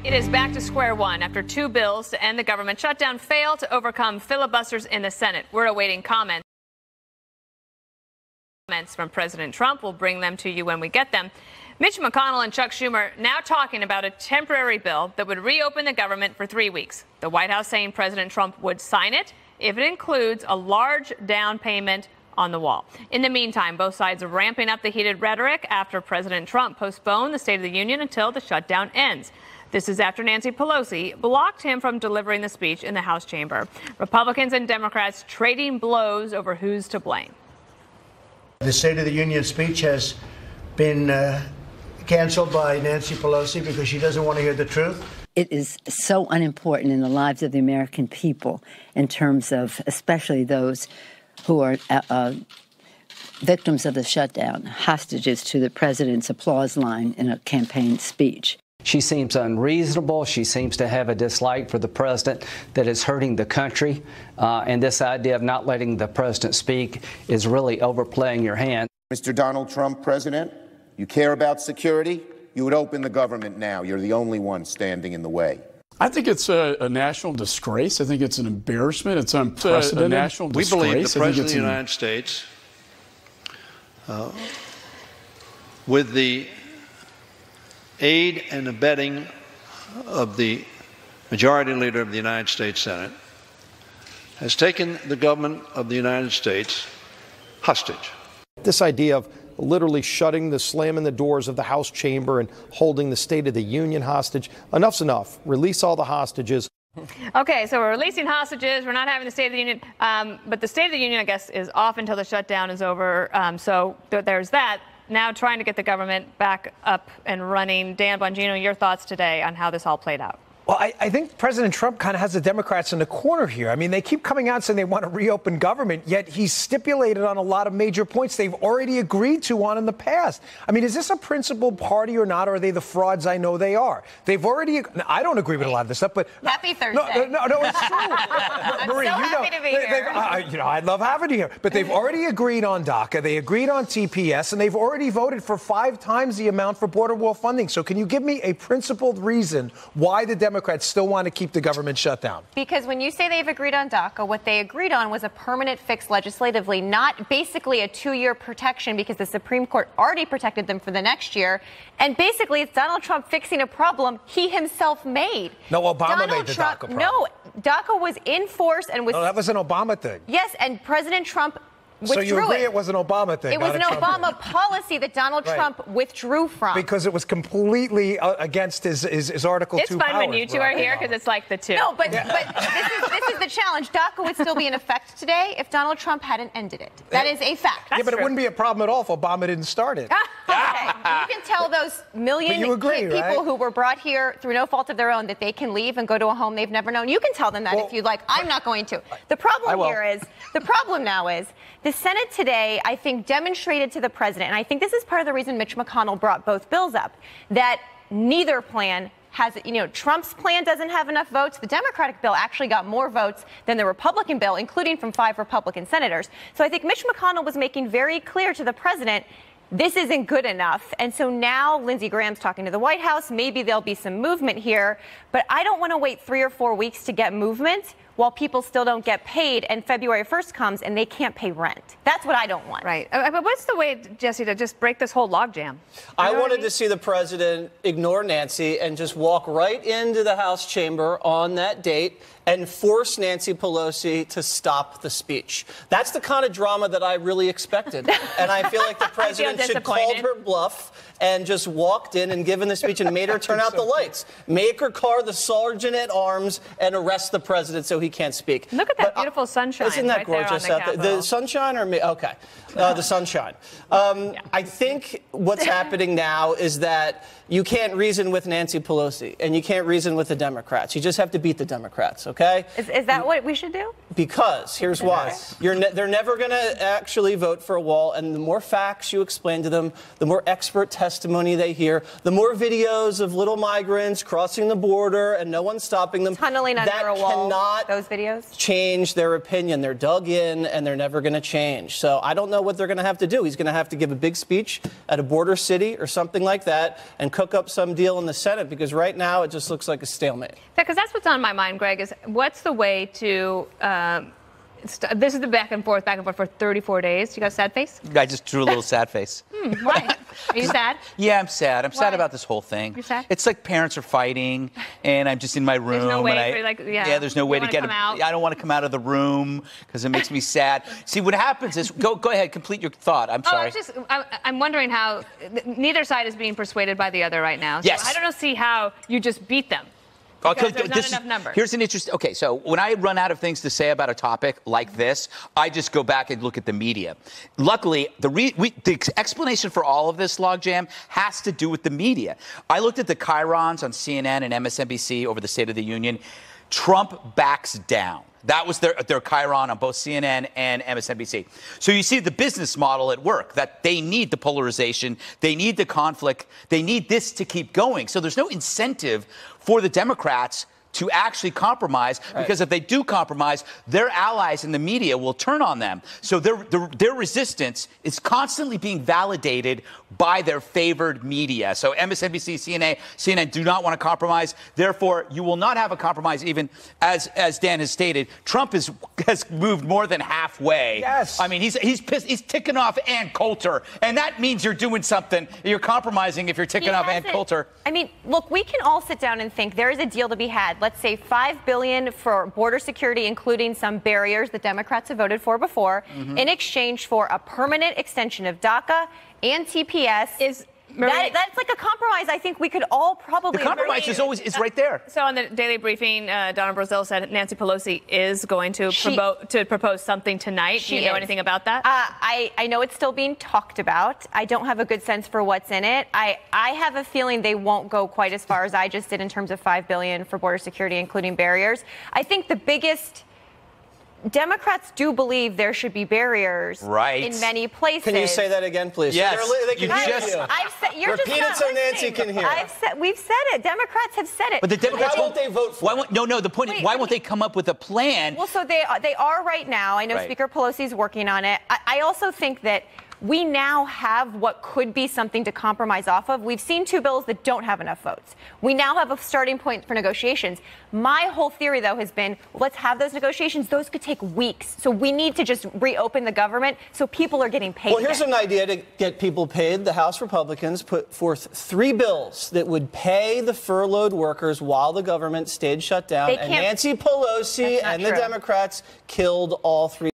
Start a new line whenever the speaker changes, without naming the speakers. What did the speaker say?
It is back to square one after two bills to end the government shutdown failed to overcome filibusters in the Senate. We're awaiting comments from President Trump. We'll bring them to you when we get them. Mitch McConnell and Chuck Schumer now talking about a temporary bill that would reopen the government for 3 weeks. The White House saying President Trump would sign it if it includes a large down payment on the wall. In the meantime, both sides are ramping up the heated rhetoric after President Trump postponed the State of the Union until the shutdown ends. This is after Nancy Pelosi blocked him from delivering the speech in the House chamber. Republicans and Democrats trading blows over who's to blame.
The State of the Union speech has been canceled by Nancy Pelosi because she doesn't want to hear the truth.
It is so unimportant in the lives of the American people in terms of especially those who are victims of the shutdown, hostages to the president's applause line in a campaign speech.
She seems unreasonable. She seems to have a dislike for the president that is hurting the country. And this idea of not letting the president speak is really overplaying your hand.
Mr. Donald Trump, President, you care about security? You would open the government now. You're the only one standing in the way.
I think it's a national disgrace. I think it's an embarrassment. It's unprecedented. A national disgrace.
We believe the President of the United States, with the aid and abetting of the Majority Leader of the United States Senate, has taken the government of the United States hostage.
This idea of literally slamming the doors of the House chamber and holding the State of the Union hostage. Enough's enough. Release all the hostages.
Okay, so we're releasing hostages. We're not having the State of the Union. But the State of the Union, I guess, is off until the shutdown is over. So there's that. Now trying to get the government back up and running. Dan Bongino, your thoughts today on how this all played out?
Well, I think President Trump kind of has the Democrats in the corner here. I mean, they keep coming out saying they want to reopen government, yet he's stipulated on a lot of major points they've already agreed to on in the past. I mean, is this a principled party or not, or are they the frauds I know they are? They've already, I don't agree with a lot of this stuff, but...
Happy Thursday.
No, it's true. Marie,
I'm so happy to be here.
I love having you here. But they've already agreed on DACA, they agreed on TPS, and they've already voted for 5 times the amount for border wall funding. So can you give me a principled reason why the Democrats still want to keep the government shut down?
Because when you say they've agreed on DACA, what they agreed on was a permanent fix legislatively, not basically a 2-year protection because the Supreme Court already protected them for the next year. And basically, it's Donald Trump fixing a problem he himself made.
No, Obama made the DACA problem.
No, DACA was in force and was...
No, that was an Obama thing.
Yes, and President Trump withdrew
so you agree it was an Obama thing?
It was an Obama policy that Donald Trump withdrew from.
Because it was completely against his Article 2 powers.
It's fun when you two are here because it's like the two.
No, but this is the challenge. DACA would still be in effect today if Donald Trump hadn't ended it. That is a fact.
But it wouldn't be a problem at all if Obama didn't start it.
Okay. You can tell those million people who were brought here through no fault of their own that they can leave and go to a home they've never known. You can tell them that if you'd like. I'm not going to. The problem now is the Senate today, I think, demonstrated to the president, and I think this is part of the reason Mitch McConnell brought both bills up, that neither plan has, Trump's plan doesn't have enough votes. The Democratic bill actually got more votes than the Republican bill, including from 5 Republican senators. So I think Mitch McConnell was making very clear to the president, this isn't good enough. And so now Lindsey Graham's talking to the White House. Maybe there'll be some movement here. But I don't want to wait 3 or 4 weeks to get movement while people still don't get paid and February 1st comes and they can't pay rent. That's what I don't want.
Right. But what's the way, Jesse, to just break this whole logjam?
I wanted to see the president ignore Nancy and just walk right into the House chamber on that date and force Nancy Pelosi to stop the speech. That's the kind of drama that I really expected. And I feel like the president should call her bluff and just walked in and given the speech and made her turn out the lights. Make her call the sergeant at arms and arrest the president so he can't speak.
Look at that beautiful sunshine.
Isn't that gorgeous out there? The sunshine or me? Okay. The sunshine. I think what's happening now is that you can't reason with Nancy Pelosi and you can't reason with the Democrats. You just have to beat the Democrats, okay?
Is that what we should do?
Because here's why. They're never going to actually vote for a wall, and the more facts you explain to them, the more expert testimony they hear, the more videos of little migrants crossing the border and no one stopping them.
Tunneling under a wall.
Cannot
those videos
change their opinion. They're dug in, and they're never going to change. So I don't know what they're going to have to do. He's going to have to give a big speech at a border city or something like that and cook up some deal in the Senate, because right now it just looks like a stalemate.
Because that's what's on my mind, Greg, is what's the way to this is the back and forth for 34 days. You got a sad face?
I just drew a little sad face.
Why? Are you sad?
Yeah, I'm sad. I'm
Why?
sad about this whole thing.
You're sad?
It's like parents are fighting, and I'm just in my room.
There's no way
and there's no way to get out. I don't want to come out of the room because it makes me sad. See, what happens is, go ahead, complete your thought. I'm sorry.
I'm wondering how neither side is being persuaded by the other right now. So
yes.
I don't see how you just beat them. Because there's not enough numbers.
Here's an interesting. Okay, so when I run out of things to say about a topic like this, I just go back and look at the media. Luckily, the explanation for all of this logjam has to do with the media. I looked at the chyrons on CNN and MSNBC over the State of the Union. Trump backs down. That was their chyron on both CNN and MSNBC. So you see the business model at work, that they need the polarization, they need the conflict, they need this to keep going. So there's no incentive for the Democrats to actually compromise, because if they do compromise, their allies in the media will turn on them. So their resistance is constantly being validated by their favored media. So MSNBC, CNN do not want to compromise. Therefore, you will not have a compromise, even as Dan has stated. Trump has moved more than halfway.
Yes.
I mean, he's pissed. He's ticking off Ann Coulter, and that means you're doing something. You're compromising if you're ticking off Ann Coulter.
I mean, look, we can all sit down and think there is a deal to be had. Let's say $5 billion for border security, including some barriers that Democrats have voted for before, in exchange for a permanent extension of DACA and TPS. That's like a compromise. I think we could all probably.
The compromise is right there.
So on the Daily Briefing, Donna Brazile said Nancy Pelosi is going to propose something tonight. Do you know anything about that?
I know it's still being talked about. I don't have a good sense for what's in it. I have a feeling they won't go quite as far as I just did in terms of $5 billion for border security, including barriers. I think the biggest. Democrats do believe there should be barriers in many places.
Can you say that again, please?
Yes.
You're
repeat it so Nancy can hear.
We've said it. Democrats have said it.
But the Democrats
why won't they vote for it?
No, the point is, why won't they come up with a plan?
Well, so they are right now. I know Speaker Pelosi's working on it. I also think that we now have what could be something to compromise off of. We've seen two bills that don't have enough votes. We now have a starting point for negotiations. My whole theory, though, has been let's have those negotiations. Those could take weeks. So we need to just reopen the government so people are getting paid.
Well, here's an idea to get people paid. The House Republicans put forth 3 bills that would pay the furloughed workers while the government stayed shut down. And Nancy Pelosi and the Democrats killed all 3.